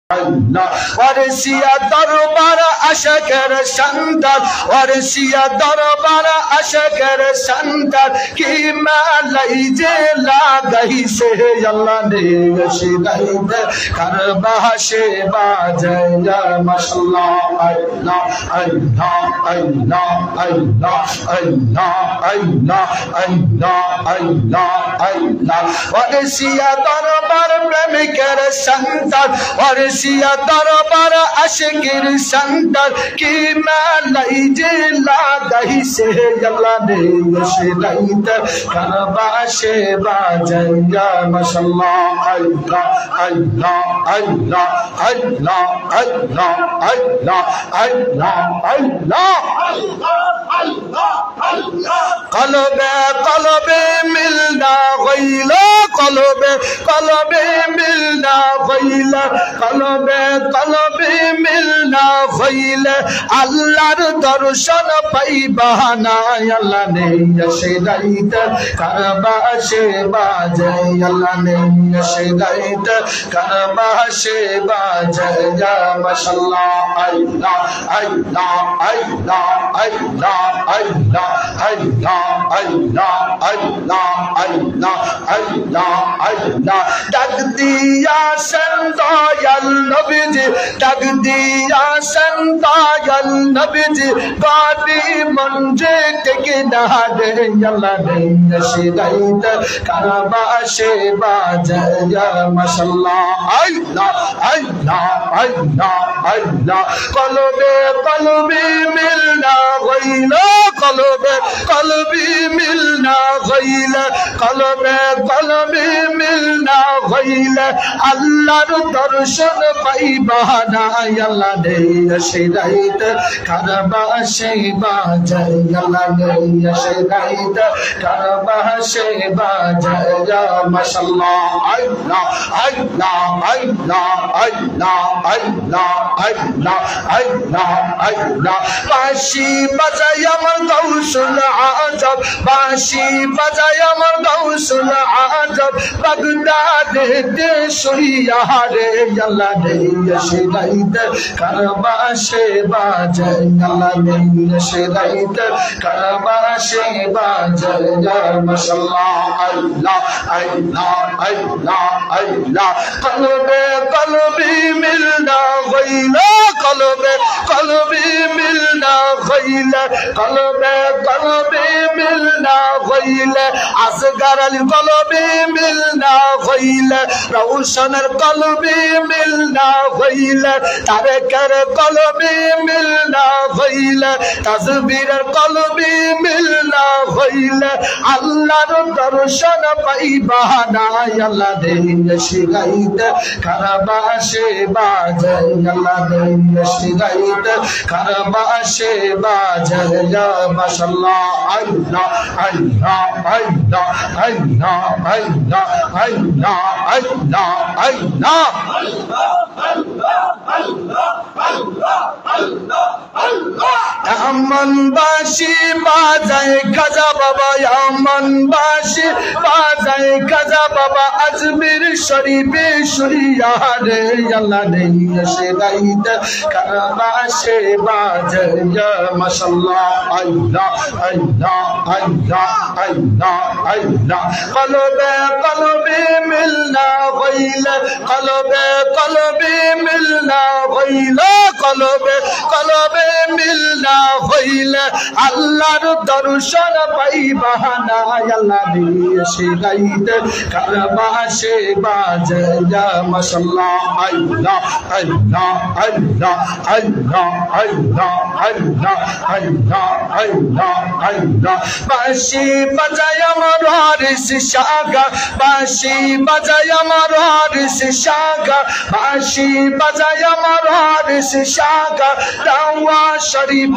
Allah warsiya darbar aşkar sandar warsiya darbar aşkar sandar ki malai je lagai se Allah ne shidait karba she bajaya mashallah Allah Allah Allah Allah Allah Allah Allah Allah Allah warsiya darbar premikar sandar warsiya darbar aşkir sandar ki malai je lagai se Allah ne shidait karba she bajaya mashallah Allah Allah Allah Allah Allah Allah Allah Allah qalbe milna ghayla qalbe milna ghayla qalbe milna ghayla Allahর দর্শন পাইবা না আল্লাহ নেই শিদাইত কারবা সে বাজে আল্লাহ নেই শিদাইত কারবা সে বাজে ইয়া মাশাআল্লাহ আল্লাহ আল্লাহ আল্লাহ আল্লাহ আল্লাহ আল্লাহ আল্লাহ আল্লাহ আল্লাহ আল্লাহ আল্লাহ ডাক দিয়াছেন দয়াল নবীজি ডাক দিয়াছেন দয়াল নবীজি বাড়ি মঞ্জে টেকে না রে আল্লাহ নেই শিদাইত কারবা সে বাজে ইয়া মাশাআল্লাহ আল্লাহ আল্লাহ আল্লাহ আল্লাহ কলবে মিলনা গইলা কলবে মিলনা গইলা কলবে মিলনা গইলা আল্লাহর দর্শন পাইবা না আল্লাহ নেই শিদাইত কারবা সে বাজে আল্লাহ নেই শিদাইত কারবা সে বাজে ইয়া মাশাআল্লাহ আল্লাহ আল্লাহ আল্লাহ আল্লাহ আল্লাহ আল্লাহ আল্লাহ আল্লাহ বাঁশি বাজায় আমার গাউসুল আজম বাঁশি বাজায় আমার গাউসুল আজম বাগদাদে শুইয়া রে আল্লাহ নেই শিদাইত কারবা সে বাজে আল্লাহ নেই শিদাইত কারবা সে বাজে ইয়া মাশাআল্লাহ আল্লাহ আল্লাহ আল্লাহ আল্লাহ কলবে মিলনা গইলা কলবে মিলনা গইলা কলবে মিলনা গইলা আসগার আলী কলবে মিলনা গইলা রওশনের কলবে মিলনা গইলা তারেকের কলবে মিলনা গইলা তাসবীরের কলবে মিলনা গইলা আল্লাহর দর্শন পাইবা না আল্লাহ দেন শিদাইত কারবা সে বাজে আল্লাহ দেন শিদাইত কারবা সে বাজে ইয়া মাশাআল্লাহ আল্লাহ আল্লাহ আল্লাহ আল্লাহ আল্লাহ আল্লাহ আল্লাহ আল্লাহ আমন বাঁশি বাজায় খাজা বাবা আমন বাঁশি বাজায় খাজা বাবা আজমির শরীফে শুইয়া রে আল্লাহ নেই শিদাইত কারবা সে বাজে ইয়া মাশাআল্লাহ আল্লাহ আল্লাহ আল্লাহ আল্লাহ আল্লাহ কলবে মিলনা গইলা কলবে মিলনা গইলা কলবে মিলনা গইলা আল্লাহর দর্শন পাইবা না আল্লাহ নেই শিদাইত কারবা সে বাজে ইয়া মাশাআল্লাহ আল্লাহ আল্লাহ আল্লাহ আল্লাহ আল্লাহ আল্লাহ আল্লাহ আল্লাহ আল্লাহ বাঁশি বাজায় আমার হারিস শাগা বাঁশি বাজায় আমার হারিস শাগা বাঁশি বাজায় আমার হারিস শাগা দাওয়া শরীফ